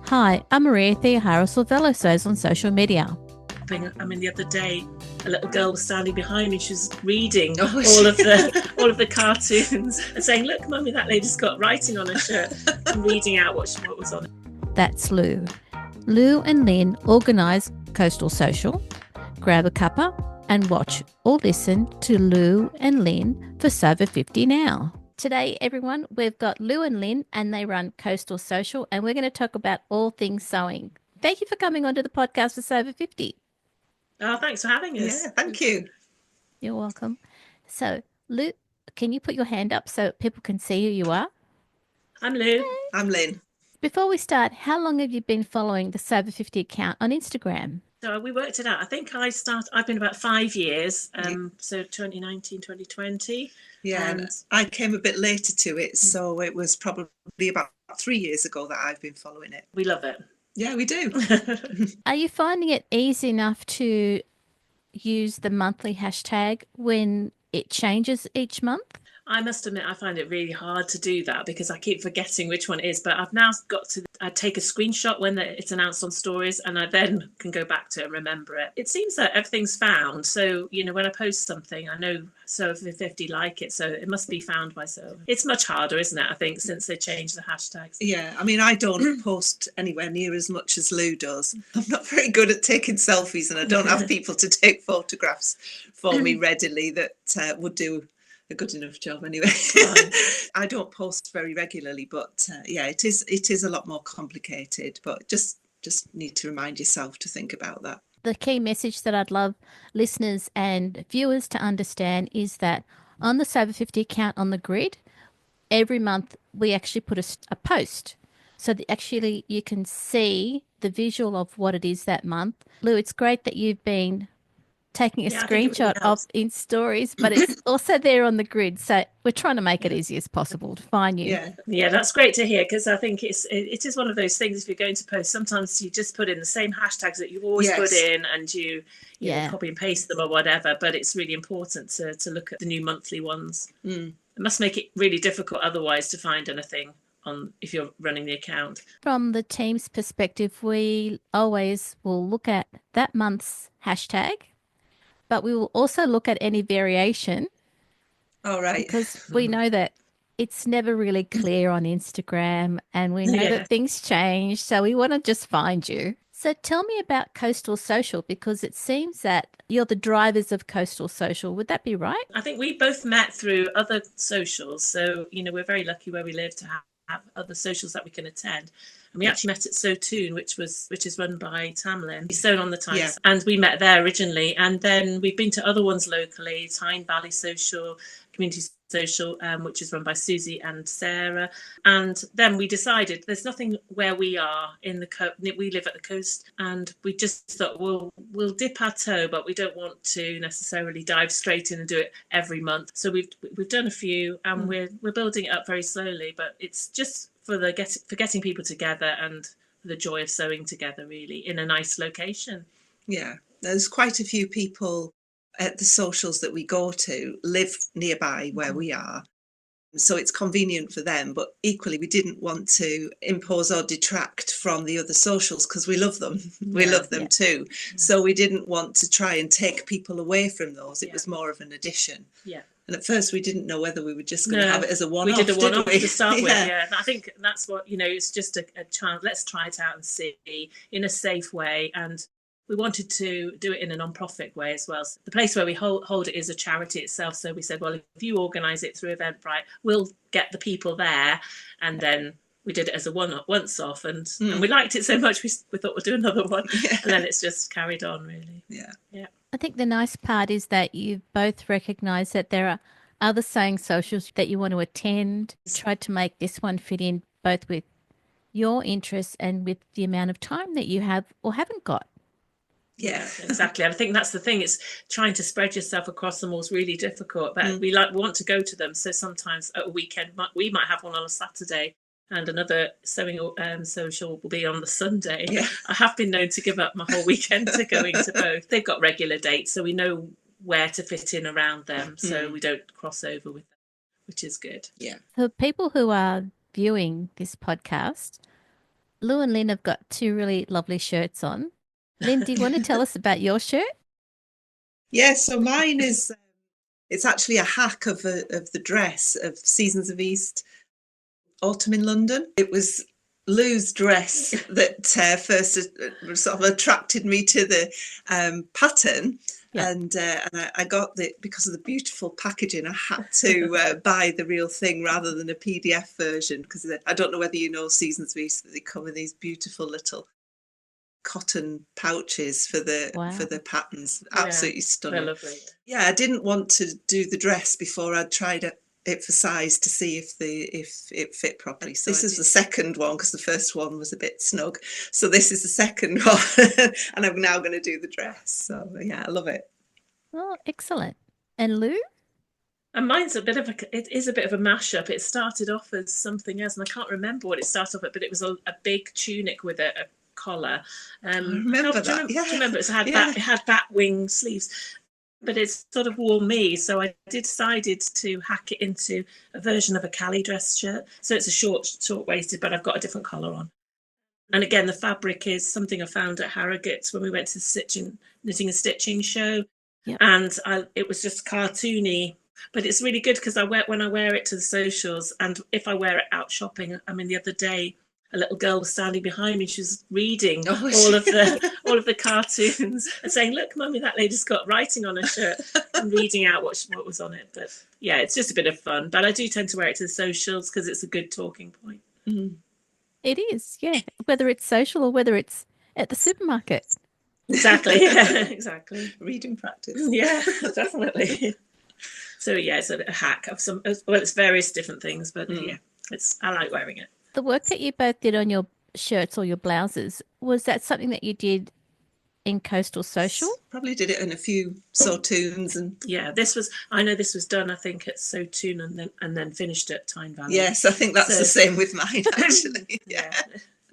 Hi, I'm Maria Theoharis, Sows on social media. The other day, a little girl was standing behind me. She was reading Oh, all of the cartoons and saying, "Look, Mummy, that lady's got writing on her shirt," and reading out what was on it. That's Lou. Lou and Lynn Organised Coastal Social. Grab a cuppa and watch or listen to Lou and Lynn for Sober 50 now. Today, everyone, we've got Lou and Lynn and they run Coastal Social, and we're going to talk about all things sewing. Thank you for coming onto the podcast for Sober 50. Oh, thanks for having us. Yeah, thank you. You're welcome. So, Lou, can you put your hand up so people can see who you are? I'm Lou. I'm Lynn. Before we start, how long have you been following the Sober 50 account on Instagram? So we worked it out. I think I've been about 5 years, so 2019, 2020. Yeah, and I came a bit later to it, so it was probably about 3 years ago that I've been following it. We love it. Yeah, we do. Are you finding it easy enough to use the monthly hashtag when it changes each month? I must admit, I find it really hard to do that because I keep forgetting which one it is. But I've now got to take a screenshot when it's announced on stories, and I then can go back to it and remember it. It seems that everything's found. So, when I post something, I know so if 50 like it, so it must be found by so. It's much harder, isn't it, I think, since they changed the hashtags. Yeah, I don't post anywhere near as much as Lou does. I'm not very good at taking selfies, and I don't have people to take photographs for me readily that would do a good enough job anyway. I don't post very regularly, but it is a lot more complicated, but just need to remind yourself to think about that. The key message that I'd love listeners and viewers to understand is that on the Sober 50 account on the grid, every month we actually put a post so that actually you can see the visual of what it is that month. Lou, it's great that you've been taking a screenshot of in stories, but it's also there on the grid. So we're trying to make it easy as possible to find you. Yeah, that's great to hear, because I think it is one of those things. If you're going to post, sometimes you just put in the same hashtags that you've always put in, and you copy and paste them or whatever. But it's really important to look at the new monthly ones. It must make it really difficult otherwise to find anything if you're running the account. From the team's perspective, we always will look at that month's hashtag, but we will also look at any variation. All right. Because we know that it's never really clear on Instagram, and we know that things change. So we want to just find you. So tell me about Coastal Social, because it seems that you're the drivers of Coastal Social. Would that be right? I think we both met through other socials. So, we're very lucky where we live to have other socials that we can attend. And we actually met at Sewcial, which is run by Tamlin. He's sewn on the Times, and we met there originally. And then we've been to other ones locally: Tyne Valley Social, Community Social, which is run by Susie and Sarah. And then we decided there's nothing where we are in we live at the coast, and we just thought we'll dip our toe, but we don't want to necessarily dive straight in and do it every month. So we've done a few, and we're building it up very slowly, but it's just for getting people together and the joy of sewing together, really, in a nice location. Yeah, there's quite a few people at the socials that we go to live nearby where we are, so it's convenient for them, but equally we didn't want to impose or detract from the other socials because we love them. We love them too. So we didn't want to try and take people away from those. It was more of an addition. Yeah. And at first we didn't know whether we were just going to have it as a one-off. We did a one-off to start with, And I think that's what, it's just a chance. Let's try it out and see in a safe way. And we wanted to do it in a non-profit way as well. So the place where we hold it is a charity itself. So we said, well, if you organise it through Eventbrite, we'll get the people there. And then we did it as a once-off. And we liked it so much, we thought we'll do another one. And then it's just carried on, really. Yeah. I think the nice part is that you both recognise that there are other sewing socials that you want to attend. Tried to make this one fit in both with your interests and with the amount of time that you have or haven't got. Yeah, exactly. I think that's the thing. It's trying to spread yourself across them all is really difficult. But we want to go to them. So sometimes at a weekend, we might have one on a Saturday, and another sewing social will be on the Sunday. Yeah. I have been known to give up my whole weekend to going to both. They've got regular dates, so we know where to fit in around them, so we don't cross over with them, which is good. Yeah. For people who are viewing this podcast, Lou and Lynn have got two really lovely shirts on. Lynn, do you want to tell us about your shirt? Yeah, so mine is it's actually a hack of the dress of Seasons of East Autumn in London. It was Lou's dress that first sort of attracted me to the pattern. Yeah. And I got because of the beautiful packaging, I had to buy the real thing rather than a PDF version, because I don't know whether you know Seasons of East, that they come in these beautiful little cotton pouches for the patterns. Absolutely stunning. Lovely. Yeah, I didn't want to do the dress before I'd tried it for size to see if it fit properly. So this is the second one, because the first one was a bit snug. So this is the second one, and I'm now going to do the dress. So yeah, I love it. Oh, excellent. And Lou? And mine's it is a bit of a mashup. It started off as something else, and I can't remember what it started off with, but it was a big tunic with a collar. I remember that. Do you remember? It had bat wing sleeves, but it's sort of wore me. So I decided to hack it into a version of a Cali dress shirt. So it's a short waisted, but I've got a different collar on. And again, the fabric is something I found at Harrogate's when we went to the knitting and stitching show. Yep. And it was just cartoony, but it's really good because when I wear it to the socials, and if I wear it out shopping. I mean, the other day a little girl was standing behind me. She was reading all of the cartoons and saying, "Look, Mummy, that lady's got writing on her shirt," and reading out what was on it. But yeah, it's just a bit of fun. But I do tend to wear it to the socials because it's a good talking point. Mm. It is, yeah. Whether it's social or whether it's at the supermarket. Exactly. Yeah, exactly. Reading practice. Yeah, definitely. So yeah, it's a hack of some. Well, it's various different things, but yeah, I like wearing it. The work that you both did on your shirts or your blouses, was that something that you did in Coastal Social? Probably did it in a few Sewtunes and yeah, I know this was done, I think, at Sewtune and then finished at Tyne Valley. Yes, I think that's the same with mine actually.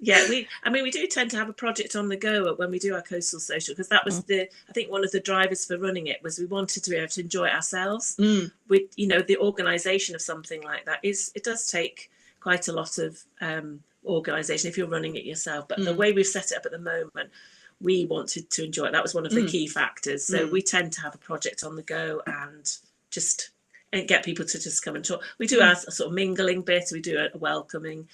Yeah, we do tend to have a project on the go when we do our Coastal Social, because that was I think one of the drivers for running it was we wanted to be able to enjoy it ourselves. With the organisation of something like that it does take quite a lot of organisation if you're running it yourself, but the way we've set it up at the moment, we wanted to enjoy it. That was one of the key factors. So we tend to have a project on the go and get people to just come and talk. We do a sort of mingling bit, we do a welcoming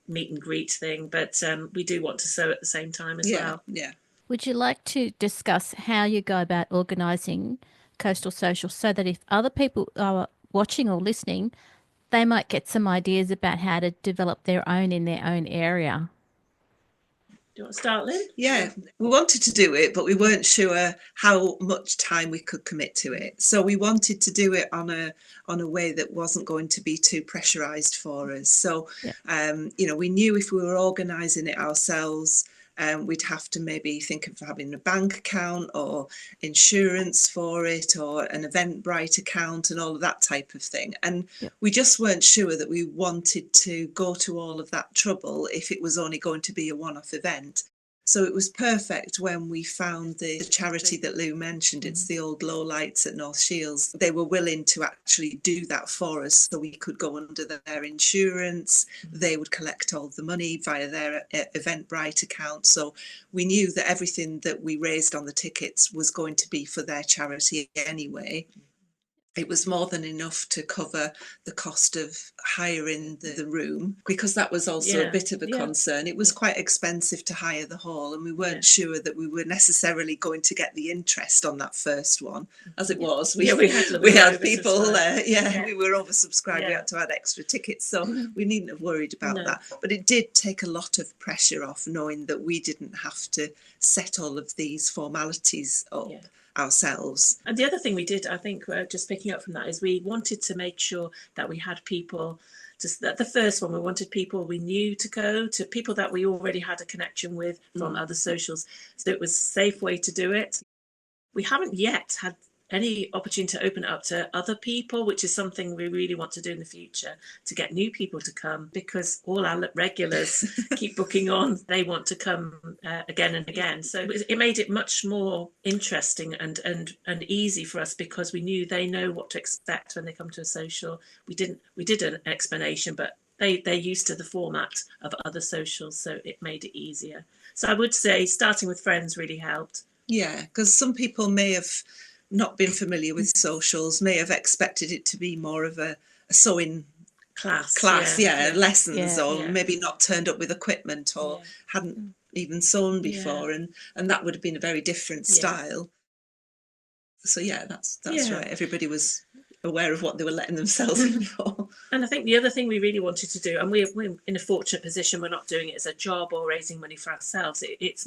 meet and greet thing, but we do want to sew at the same time as well. Yeah. Would you like to discuss how you go about organising Coastal Social so that if other people are watching or listening, they might get some ideas about how to develop their own in their own area? Do you want to start, Lynn? Yeah, we wanted to do it, but we weren't sure how much time we could commit to it. So we wanted to do it on a way that wasn't going to be too pressurised for us. So, we knew if we were organising it ourselves, we'd have to maybe think of having a bank account or insurance for it or an Eventbrite account and all of that type of thing. And we just weren't sure that we wanted to go to all of that trouble if it was only going to be a one-off event. So it was perfect when we found the charity that Lou mentioned. It's the old Lowlights at North Shields. They were willing to actually do that for us so we could go under their insurance. They would collect all the money via their Eventbrite account. So we knew that everything that we raised on the tickets was going to be for their charity anyway. It was more than enough to cover the cost of hiring the room, because that was also a bit of a concern. It was quite expensive to hire the hall, and we weren't sure that we were necessarily going to get the interest on that first one. As it was, we had people, we were oversubscribed. We had to add extra tickets, so we needn't have worried about that. But it did take a lot of pressure off, knowing that we didn't have to set all of these formalities up ourselves. And the other thing we did, I think, just picking up from that, is we wanted to make sure that we had people, just that the first one, we wanted people we knew to go, to people that we already had a connection with from other socials. So it was a safe way to do it. We haven't yet had any opportunity to open it up to other people, which is something we really want to do in the future, to get new people to come, because all our regulars keep booking on. They want to come again and again. So it made it much more interesting and easy for us, because we knew they know what to expect when they come to a social. We did an explanation, but they're used to the format of other socials, so it made it easier. So I would say starting with friends really helped. Yeah, because some people may have not been familiar with socials, may have expected it to be more of a sewing class, lessons, or maybe not turned up with equipment, or hadn't even sewn before, and that would have been a very different style. So that's right. Everybody was aware of what they were letting themselves in for. And I think the other thing we really wanted to do, and we're in a fortunate position, we're not doing it as a job or raising money for ourselves. It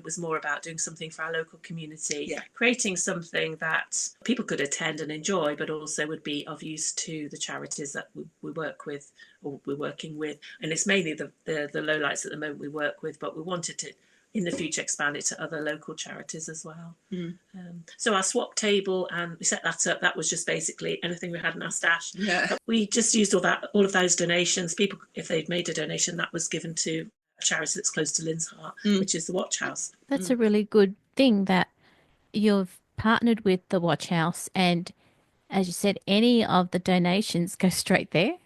was more about doing something for our local community, creating something that people could attend and enjoy, but also would be of use to the charities that we work with, or we're working with. And it's mainly the lowlights at the moment we work with, but we wanted to in the future expand it to other local charities as well. So our swap table, and we set that up, that was just basically anything we had in our stash. We just used all of those donations. People, if they'd made a donation, that was given to a charity that's close to Lynn's heart, which is the Watch House. That's a really good thing that you've partnered with the Watch House, and as you said, any of the donations go straight there.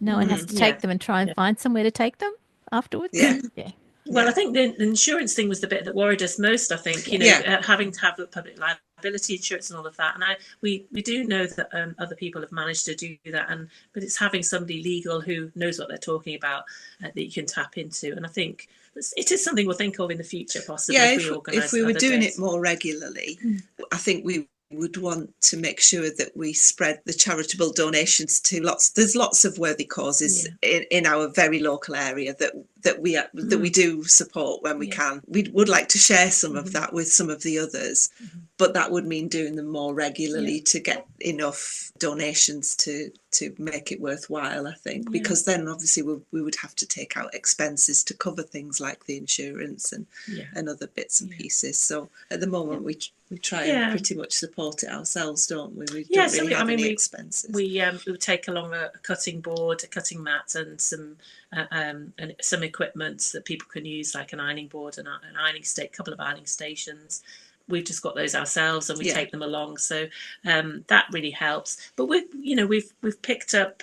No one has to take them and try and find somewhere to take them afterwards. Well, I think the insurance thing was the bit that worried us most. I think, having to have the public liability insurance and all of that. And we do know that other people have managed to do that. But it's having somebody legal who knows what they're talking about that you can tap into. And I think it is something we'll think of in the future, possibly. If we were doing it more regularly, I think we would want to make sure that we spread the charitable donations to there's lots of worthy causes in our very local area that we do support when we can. We would like to share some of that with some of the others, but that would mean doing them more regularly to get enough donations to make it worthwhile, I think, because then obviously we would have to take out expenses to cover things like the insurance and other bits and pieces. So at the moment we try and pretty much support it ourselves, don't we? We don't really have any expenses. We would take along a cutting board, a cutting mat, and some equipment that people can use, like an ironing board and an ironing stick, a couple of ironing stations. We've just got those ourselves, and we take them along. So that really helps. But we've picked up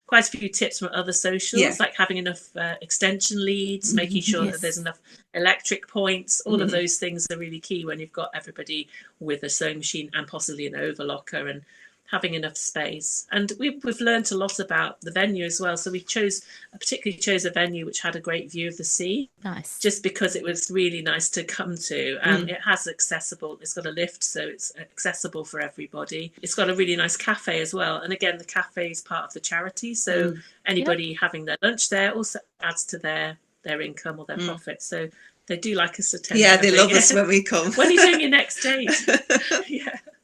quite a few tips from other socials, like having enough extension leads, making sure that there's enough electric points. All of those things are really key when you've got everybody with a sewing machine and possibly an overlocker, and having enough space. And we've learned a lot about the venue as well. So we particularly chose a venue which had a great view of the sea. Nice. Just because it was really nice to come to. It has it's got a lift, so it's accessible for everybody. It's got a really nice cafe as well. And again, the cafe is part of the charity. So anybody having their lunch there also adds to their income or their profit. So they do like us attending. Yeah, they love us when we come. When are you doing your next date?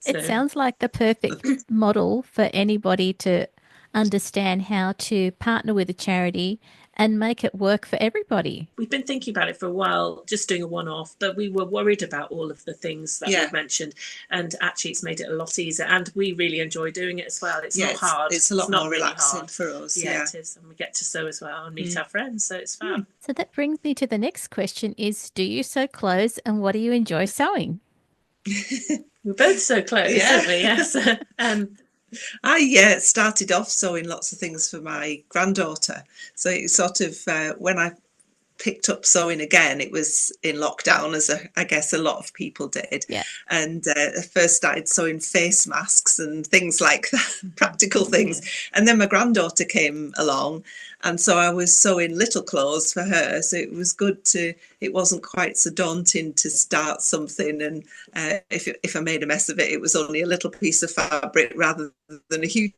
It sounds like the perfect model for anybody to understand how to partner with a charity and make it work for everybody. We've been thinking about it for a while, just doing a one-off, but we were worried about all of the things that we've mentioned, and actually it's made it a lot easier, and we really enjoy doing it as well. It's not hard. It's a lot more relaxing for us. Yeah, it is, and we get to sew as well and meet our friends, so it's fun. So that brings me to the next question is, do you sew clothes, and what do you enjoy sewing? We're both so close, aren't we? Yes. I started off sewing lots of things for my granddaughter. So it sort of, when I picked up sewing again, it was in lockdown, as I guess a lot of people did. Yeah. And I first started sewing face masks and things like that, practical things. And then my granddaughter came along, and so I was sewing little clothes for her. So it was good it wasn't quite so daunting to start something. And if I made a mess of it, it was only a little piece of fabric rather than a huge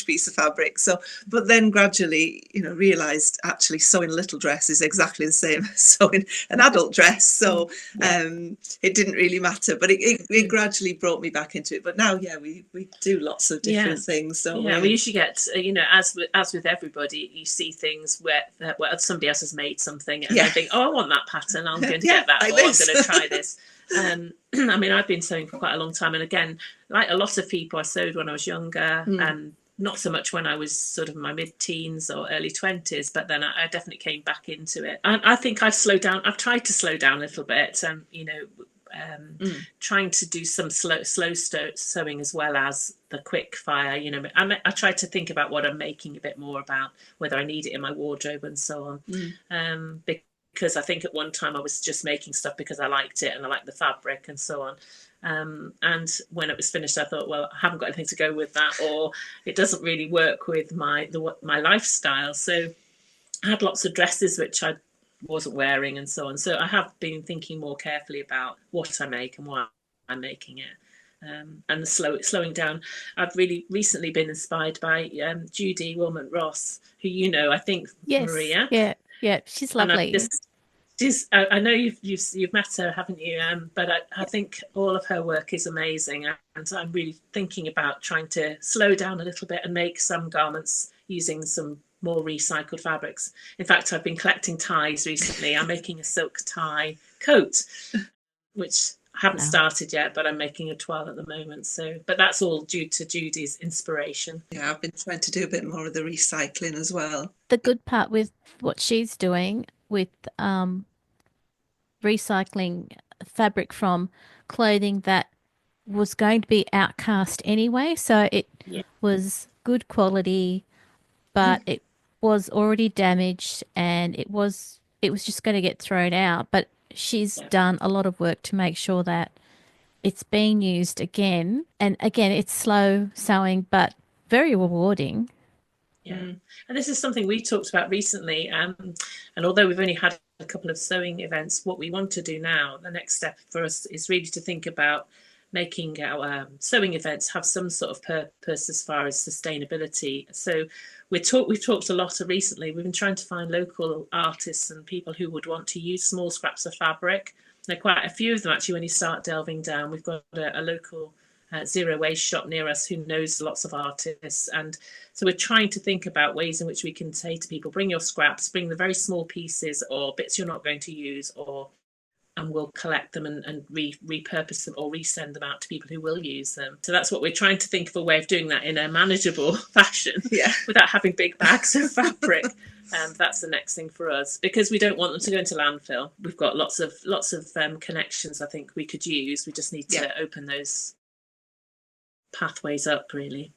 piece of fabric. So, but then gradually, realised actually sewing a little dress is exactly the same as sewing an adult dress. So it didn't really matter, but it gradually brought me back into it. But now, we do lots of different things. So we usually get, as with everybody, you see things where somebody else has made something, and I think, I want that pattern. I'm going to get that, or I'm going to try this. I mean, I've been sewing for quite a long time, and again, like a lot of people, I sewed when I was younger, and not so much when I was sort of in my mid-teens or early 20s, but then I definitely came back into it. And I think I've slowed down. I've tried to slow down a little bit. trying to do some slow sewing as well as the quick fire. You know, I try to think about what I'm making a bit more about, whether I need it in my wardrobe and so on. Because I think at one time I was just making stuff because I liked it and I liked the fabric and so on. And when it was finished, I thought, well, I haven't got anything to go with that, or it doesn't really work with my lifestyle. So I had lots of dresses which I wasn't wearing and so on. So I have been thinking more carefully about what I make and why I'm making it. And the slowing down. I've really recently been inspired by Judy Wilmot-Ross, who you know, I think, Yes. Maria. Yeah, she's lovely. I know you've met her, haven't you? But I think all of her work is amazing, and I'm really thinking about trying to slow down a little bit and make some garments using some more recycled fabrics. In fact, I've been collecting ties recently. I'm making a silk tie coat, which I haven't started yet, but I'm making a toile at the moment. So, but that's all due to Judy's inspiration. Yeah, I've been trying to do a bit more of the recycling as well. The good part with what she's doing with recycling fabric from clothing that was going to be outcast anyway, so it was good quality, but it was already damaged and it was just going to get thrown out. But she's done a lot of work to make sure that it's being used again. And again, it's slow sewing, but very rewarding. Yeah. And this is something we talked about recently. And although we've only had a couple of sewing events, what we want to do now, the next step for us is really to think about making our sewing events have some sort of purpose as far as sustainability. So we've talked a lot recently. We've been trying to find local artists and people who would want to use small scraps of fabric. There are quite a few of them actually when you start delving down. We've got a local zero waste shop near us who knows lots of artists, and so we're trying to think about ways in which we can say to people, bring your scraps, bring the very small pieces or bits you're not going to use, and we'll collect them and repurpose them or resend them out to people who will use them. So that's what we're trying to think of, a way of doing that in a manageable fashion without having big bags of fabric. And that's the next thing for us, because we don't want them to go into landfill. We've got lots of connections I think we could use. We just need to open those pathways up, really.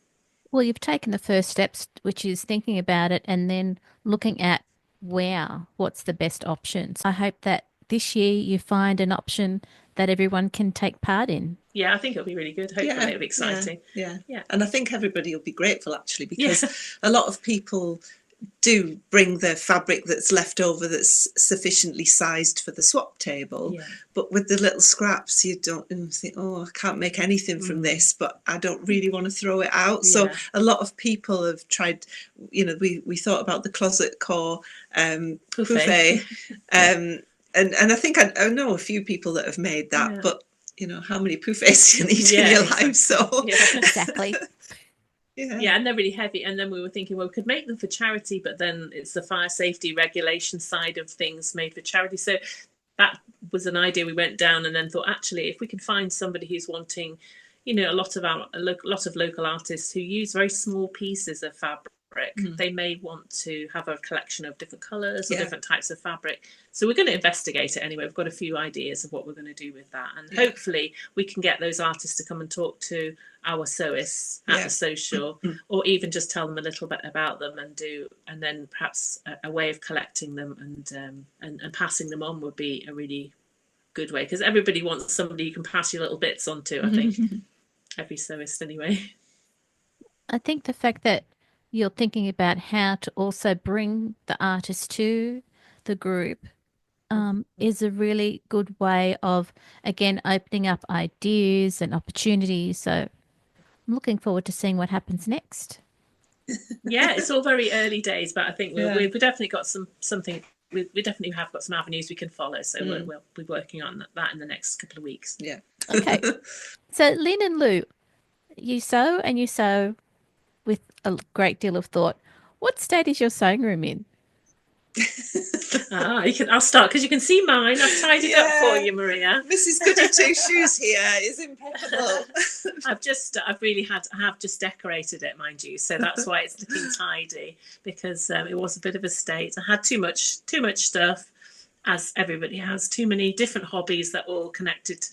Well, you've taken the first steps, which is thinking about it and then looking at what's the best options. I hope that this year you find an option that everyone can take part in. Yeah, I think it'll be really good. Hopefully it'll be exciting. Yeah. And I think everybody will be grateful actually, because a lot of people do bring the fabric that's left over that's sufficiently sized for the swap table, but with the little scraps you don't think, oh, I can't make anything from this, but I don't really want to throw it out. So a lot of people have tried, you know, we thought about the closet core buffet, and I think I know a few people that have made that, but you know, how many buffets do you need in your life? So exactly. Yeah, and they're really heavy. And then we were thinking, well, we could make them for charity, but then it's the fire safety regulation side of things made for charity. So that was an idea we went down, and then thought, actually, if we can find somebody who's wanting, you know, a lot of local artists who use very small pieces of fabric, they may want to have a collection of different colours or different types of fabric. So we're going to investigate it anyway. We've got a few ideas of what we're going to do with that, and hopefully we can get those artists to come and talk to our sewists at the Sewcial, or even just tell them a little bit about them, and then perhaps a way of collecting them and passing them on would be a really good way, because everybody wants somebody you can pass your little bits on to, I think. Every sewist anyway. I think the fact that you're thinking about how to also bring the artist to the group is a really good way of, again, opening up ideas and opportunities. So I'm looking forward to seeing what happens next. Yeah, it's all very early days, but I think we've definitely got something. We definitely have got some avenues we can follow. So we'll be working on that in the next couple of weeks. Yeah. Okay. So Lynn and Lou, you sew with a great deal of thought. What state is your sewing room in? I'll start, because you can see mine. I've tidied up for you, Maria. Mrs. Goody Two Shoes here is impeccable. I have just decorated it, mind you, so that's why it's looking tidy, because it was a bit of a state. I had too much stuff, as everybody has, too many different hobbies that all connected.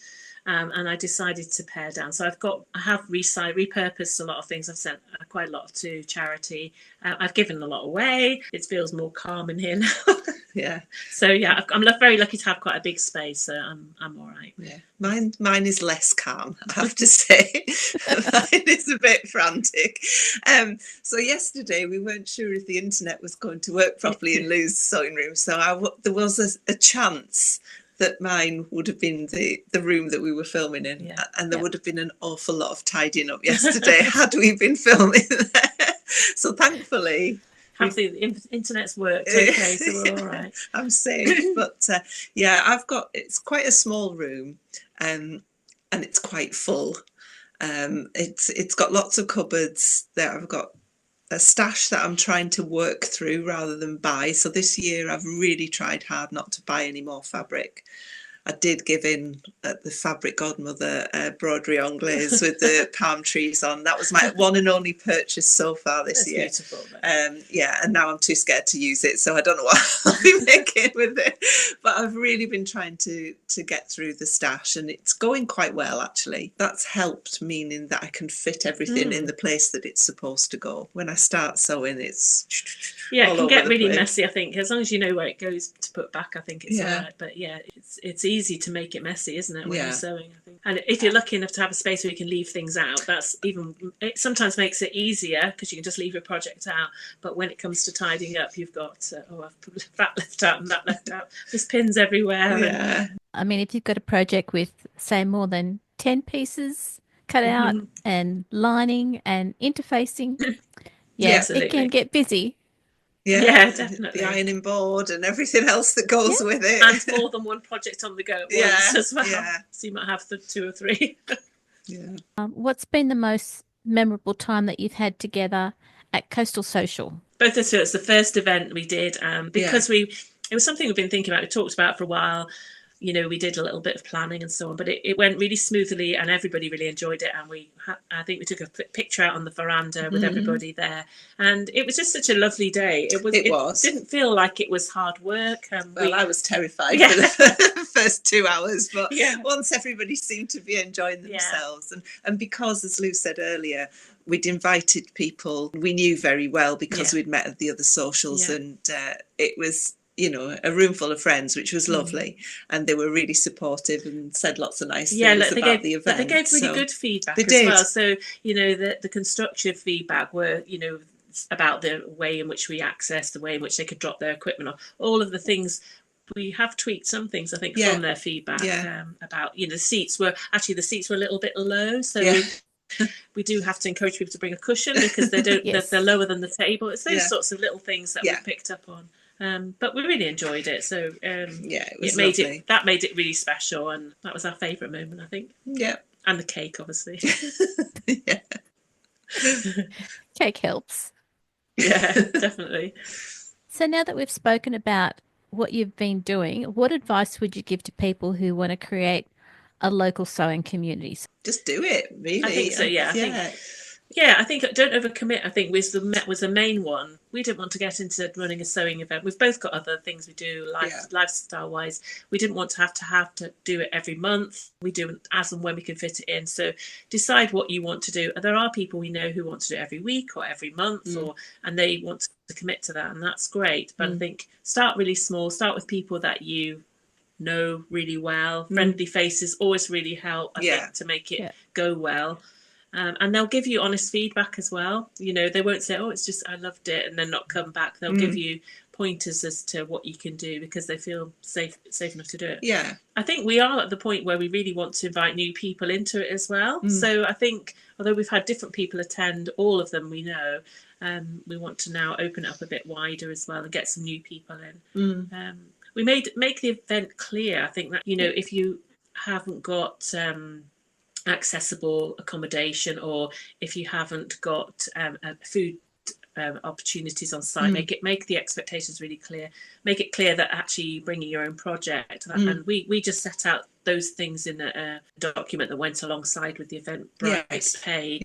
And I decided to pare down. So I have repurposed a lot of things. I've sent quite a lot to charity. I've given a lot away. It feels more calm in here now. Yeah. So yeah, I'm very lucky to have quite a big space. So I'm all right. Yeah. Mine is less calm, I have to say. Mine is a bit frantic. So yesterday we weren't sure if the internet was going to work properly in Lou's sewing room. So there was a chance that mine would have been the room that we were filming in. Yeah. And there would have been an awful lot of tidying up yesterday had we been filming there. So thankfully... the internet's worked okay, so we're all right. I'm safe. But it's quite a small room, and it's quite full. It's got lots of cupboards there. I've got a stash that I'm trying to work through rather than buy. So this year I've really tried hard not to buy any more fabric. I did give in at the Fabric Godmother broderie anglaise with the palm trees on. That was my one and only purchase so far this year. Beautiful. And now I'm too scared to use it, so I don't know what I'll be making with it. But I've really been trying to get through the stash, and it's going quite well, actually. That's helped, meaning that I can fit everything in the place that it's supposed to go. When I start sewing, it's it can get really messy, I think. As long as you know where it goes to put back, I think it's all right. But yeah, it's easy to make it messy, isn't it, when you're sewing, I think. And if you're lucky enough to have a space where you can leave things out, it sometimes makes it easier because you can just leave your project out. But when it comes to tidying up, you've got I've put that left out and that left out. There's pins everywhere. I mean, if you've got a project with, say, more than 10 pieces cut out and lining and interfacing, it can get busy. Yeah, definitely. The ironing board and everything else that goes with it. And more than one project on the go at once as well. Yeah. So you might have 2 or 3. What's been the most memorable time that you've had together at Coastal Sewcial? Both of us, it's the first event we did because it was something we've been thinking about. We talked about it for a while. We did a little bit of planning and so on, but it went really smoothly and everybody really enjoyed it. And I think we took a picture out on the veranda with everybody there. And it was just such a lovely day. It didn't feel like it was hard work. I was terrified for the first 2 hours, but once everybody seemed to be enjoying themselves. And because, as Lou said earlier, we'd invited people we knew very well because we'd met at the other socials and it was... a room full of friends, which was lovely, and they were really supportive and said lots of nice things about the event. They gave really good feedback well. So, the constructive feedback were, about the way in which we accessed, the way in which they could drop their equipment off, all of the things. We have tweaked some things, I think, from their feedback about, the seats were a little bit low, so we do have to encourage people to bring a cushion because they don't. They're lower than the table. It's those sorts of little things that we picked up on. But we really enjoyed it, so it made it really special, and that was our favourite moment, I think. Yeah, and the cake, obviously. Cake helps. Yeah, definitely. So now that we've spoken about what you've been doing, what advice would you give to people who want to create a local sewing community? Just do it, really. I think so. I think don't overcommit, I think, was the main one. We didn't want to get into running a sewing event. We've both got other things we do lifestyle-wise. We didn't want to have to do it every month. We do it as and when we can fit it in. So decide what you want to do. There are people we know who want to do it every week or every month, and they want to commit to that, and that's great. But I think start really small. Start with people that you know really well. Friendly faces always really help, I think, to make it go well. And they'll give you honest feedback as well. They won't say, it's just, I loved it, and then not come back. They'll give you pointers as to what you can do because they feel safe enough to do it. Yeah. I think we are at the point where we really want to invite new people into it as well. So I think, although we've had different people attend, all of them we know, we want to now open it up a bit wider as well and get some new people in. We make the event clear, I think, that, if you haven't got... accessible accommodation, or if you haven't got food opportunities on site, make the expectations really clear. Make it clear that actually bringing your own project, and we just set out those things in a document that went alongside with the Eventbrite page.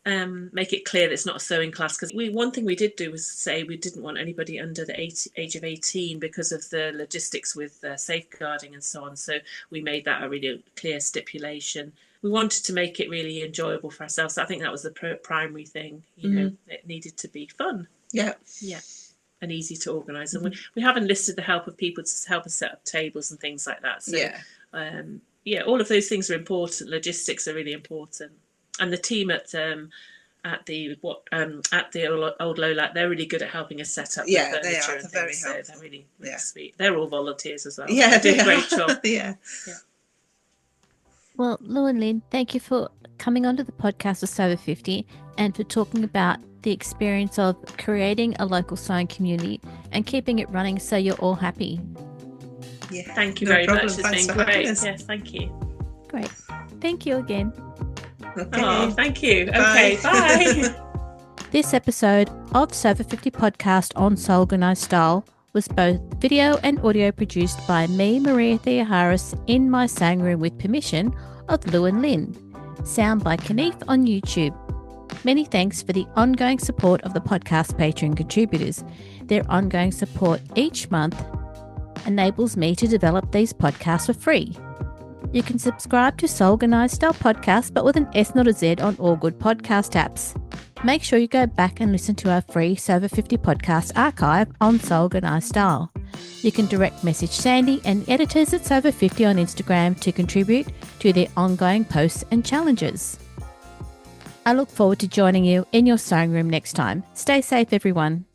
make it clear that it's not a sewing class, because one thing we did do was say we didn't want anybody under the age of 18 because of the logistics with safeguarding and so on. So we made that a really clear stipulation. We wanted to make it really enjoyable for ourselves. So I think that was the primary thing. You know, it needed to be fun. Yeah. And easy to organise. And we have enlisted the help of people to help us set up tables and things like that. So all of those things are important. Logistics are really important. And the team at the old Lola, they're really good at helping us set up the furniture. They are. And They're very things, helpful. so they're really sweet. They're all volunteers as well. Yeah, they do a great job. Yeah. Well, Lou and Lynn, thank you for coming onto the podcast with Sober 50 and for talking about the experience of creating a local sewing community and keeping it running so you're all happy. Yeah. Thank you No very problem. much. It's Thanks been for great. having us. Yes, thank you. Great. Thank you again. Okay. Oh, thank you. Bye. Okay, bye. This episode of Sober 50 podcast on Organised Style was both video and audio produced by me, Maria Thea Harris, in my sewing room with permission of Lou and Lynn. Sound by Kaneef on YouTube. Many thanks for the ongoing support of the podcast Patreon contributors. Their ongoing support each month enables me to develop these podcasts for free. You can subscribe to Organised Style Podcast, but with an S, not a Z, on all good podcast apps. Make sure you go back and listen to our free Sober 50 podcast archive on Organised Style. You can direct message Sandy and editors at Sober 50 on Instagram to contribute to their ongoing posts and challenges. I look forward to joining you in your sewing room next time. Stay safe, everyone.